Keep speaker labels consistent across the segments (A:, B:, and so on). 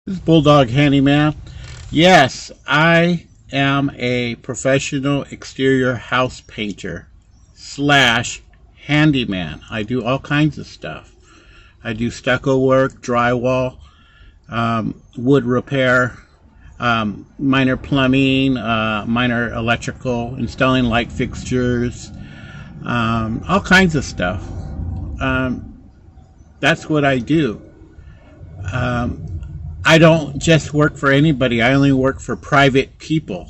A: This is Bulldog Handyman. Yes, I am a professional exterior house painter slash handyman. I do all kinds of stuff. I do stucco work, drywall, wood repair, minor plumbing, minor electrical, installing light fixtures, all kinds of stuff. That's what I do. I don't just work for anybody. I only work for private people.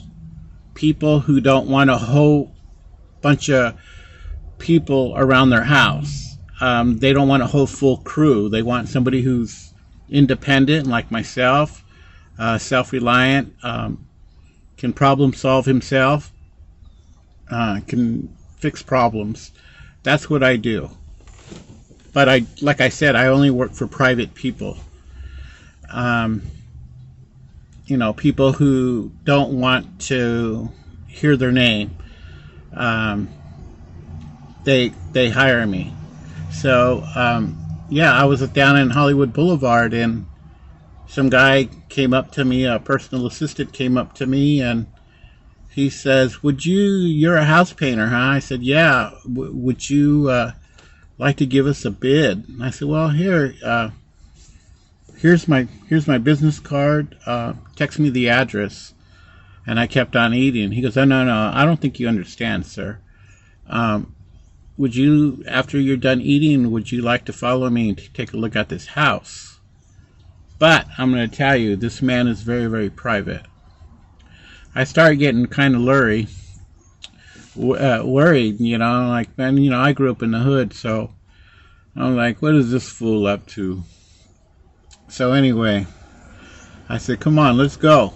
A: People who don't want a whole bunch of people around their house. They don't want a whole full crew. They want somebody who's independent, like myself, self-reliant, can problem solve himself, can fix problems. That's what I do. But like I said, I only work for private people. People who don't want to hear their name, they hire me. So, I was down in Hollywood Boulevard, and some guy came up to me, a personal assistant came up to me, and he says, you're a house painter, huh? I said, yeah. Would you like to give us a bid? And I said, well, here's my business card. Text me the address. And I kept on eating. He goes, oh, no, I don't think you understand, sir. Would you, after you're done eating, would you like to follow me and take a look at this house? But I'm going to tell you, this man is very, very private. I started getting kind of worried, like, man, I grew up in the hood, so I'm like, what is this fool up to? So anyway, I said, come on, let's go.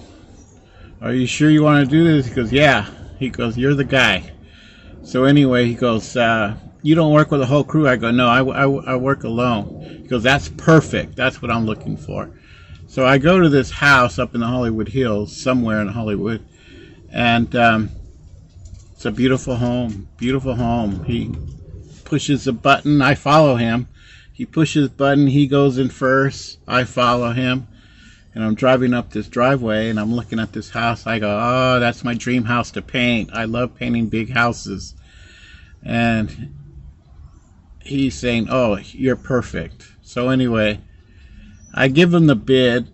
A: Are you sure you want to do this? He goes, yeah. He goes, you're the guy. So anyway, he goes, you don't work with a whole crew? I go, no, I work alone. He goes, that's perfect. That's what I'm looking for. So I go to this house up in the Hollywood Hills, somewhere in Hollywood, and it's a beautiful home, beautiful home. He pushes a button. I follow him. He pushes the button. He goes in first. I follow him. And I'm driving up this driveway, and I'm looking at this house. I go, oh, that's my dream house to paint. I love painting big houses. And he's saying, oh, you're perfect. So anyway, I give him the bid.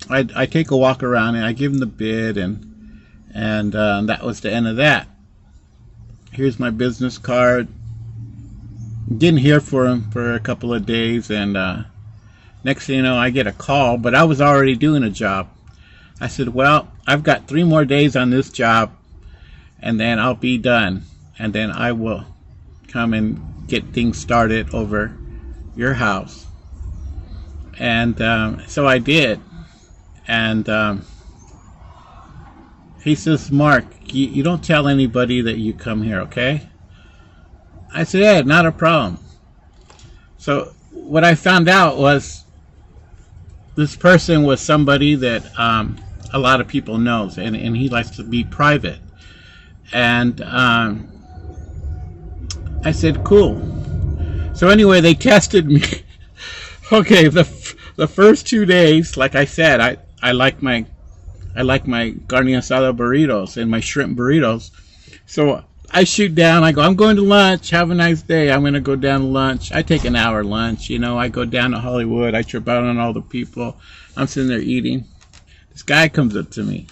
A: I take a walk around, and I give him the bid, and that was the end of that. Here's my business card. Didn't hear from him for a couple of days, and next thing you know, I get a call, but I was already doing a job. I said, well, I've got 3 more days on this job, and then I'll be done, and then I will come and get things started over your house. And so I did. And he says, Mark, you don't tell anybody that you come here, okay? I said, yeah, not a problem. So what I found out was this person was somebody that a lot of people knows, and he likes to be private. And I said, cool. So anyway, they tested me. Okay, the first 2 days, like I said, I like my carne asada burritos and my shrimp burritos. So I shoot down. I go, I'm going to lunch. Have a nice day. I'm going to go down to lunch. I take an hour lunch. I go down to Hollywood. I trip out on all the people. I'm sitting there eating. This guy comes up to me.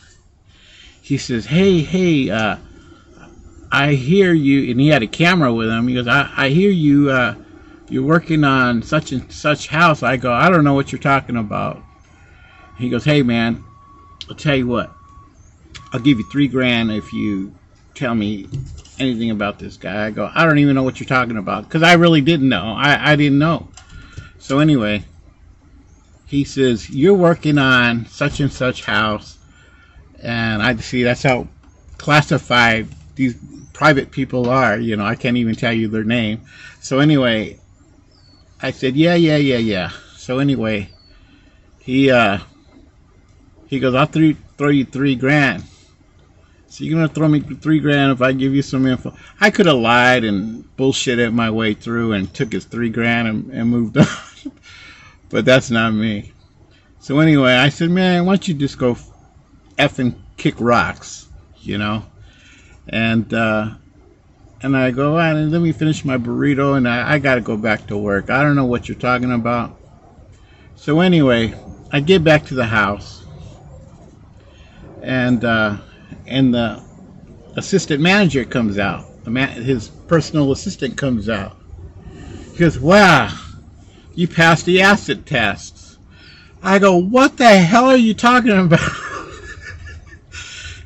A: He says, hey, I hear you. And he had a camera with him. He goes, I hear you. You're working on such and such house. I go, I don't know what you're talking about. He goes, hey, man, I'll tell you what. I'll give you $3,000 if you tell me anything about this guy. I go, I don't even know what you're talking about, because I really didn't know. I didn't know. So anyway, he says, you're working on such and such house, and I see that's how classified these private people are. I can't even tell you their name. So anyway, I said, yeah. So anyway, he goes, I'll throw you $3,000. So you're going to throw me $3,000 if I give you some info? I could have lied and bullshitted my way through and took his $3,000 and moved on. But that's not me. So anyway, I said, man, why don't you just go effing kick rocks, you know? And I go, and let me finish my burrito, and I got to go back to work. I don't know what you're talking about. So anyway, I get back to the house, and the assistant manager comes out. His personal assistant comes out. He goes, wow, you passed the acid tests. I go, what the hell are you talking about?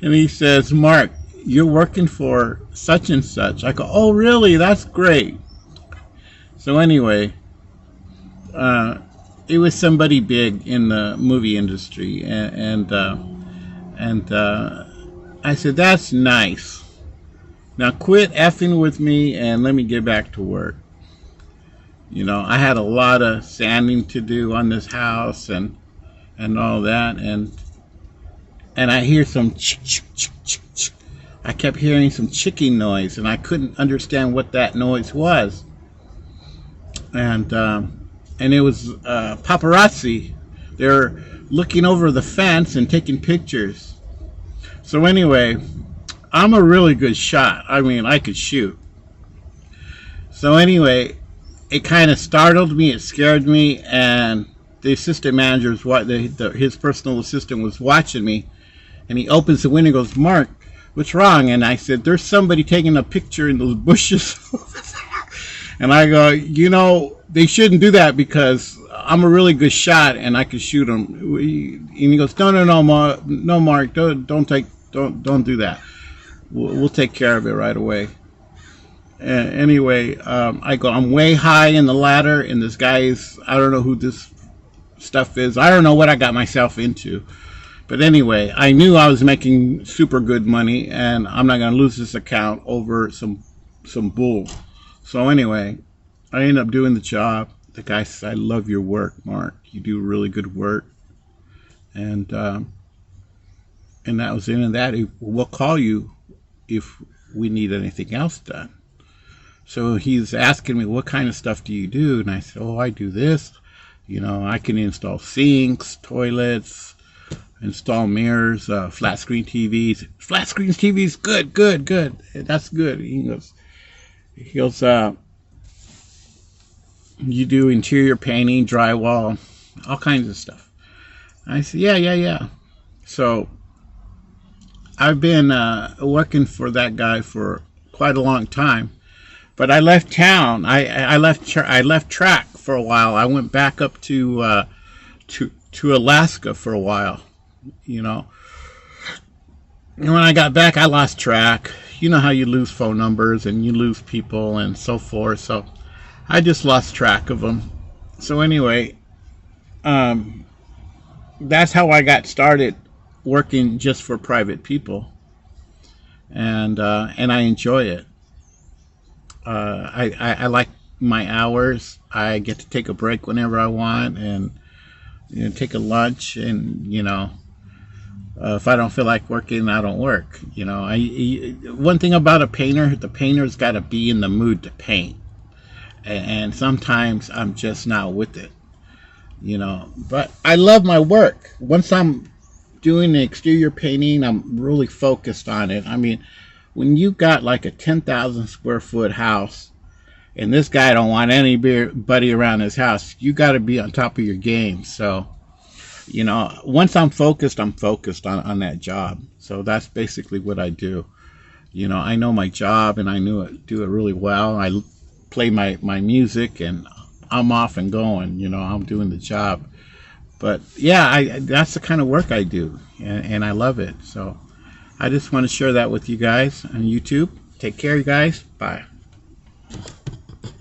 A: And he says, Mark, you're working for such and such. I go, oh, really? That's great. So anyway, it was somebody big in the movie industry, and I said, that's nice. Now quit effing with me and let me get back to work. You know, I had a lot of sanding to do on this house and all that, and I hear some I kept hearing some chicken noise, and I couldn't understand what that noise was. And it was paparazzi. They're looking over the fence and taking pictures. So anyway, I'm a really good shot. I mean, I could shoot. So anyway, it kind of startled me. It scared me, and the assistant manager, his personal assistant, was watching me, and he opens the window and goes, Mark, what's wrong? And I said, there's somebody taking a picture in those bushes. And I go, you know, they shouldn't do that because I'm a really good shot and I can shoot them. And he goes, no, Mark, don't do that. We'll take care of it right away. Anyway, I go, I'm way high in the ladder, and this guy is, I don't know who this stuff is. I don't know what I got myself into. But anyway, I knew I was making super good money, and I'm not going to lose this account over some bull. So anyway, I ended up doing the job. The guy says, I love your work, Mark. You do really good work. And that was the end of that. We'll call you if we need anything else done. So he's asking me, what kind of stuff do you do? And I said, oh, I do this. You know, I can install sinks, toilets, install mirrors, flat screen TVs. Flat screen TVs, good. That's good. He goes, you do interior painting, drywall, all kinds of stuff. I said, yeah. So I've been working for that guy for quite a long time, but I left town. I left track for a while. I went back up to Alaska for a while, you know. And when I got back, I lost track. You know how you lose phone numbers and you lose people and so forth. So I just lost track of them. So anyway, that's how I got started working just for private people, and I enjoy it. I like my hours. I get to take a break whenever I want, and take a lunch, and if I don't feel like working, I don't work. One thing about a painter, the painter's got to be in the mood to paint, and sometimes I'm just not with it. But I love my work. Once I'm doing the exterior painting, I'm really focused on it. I mean, when you got like a 10,000 square foot house, and this guy don't want anybody around his house, you got to be on top of your game. So, once I'm focused on that job. So that's basically what I do. I know my job, and I do it really well. I play my music, and I'm off and going. I'm doing the job. But yeah, that's the kind of work I do, and I love it. So I just want to share that with you guys on YouTube. Take care, you guys. Bye.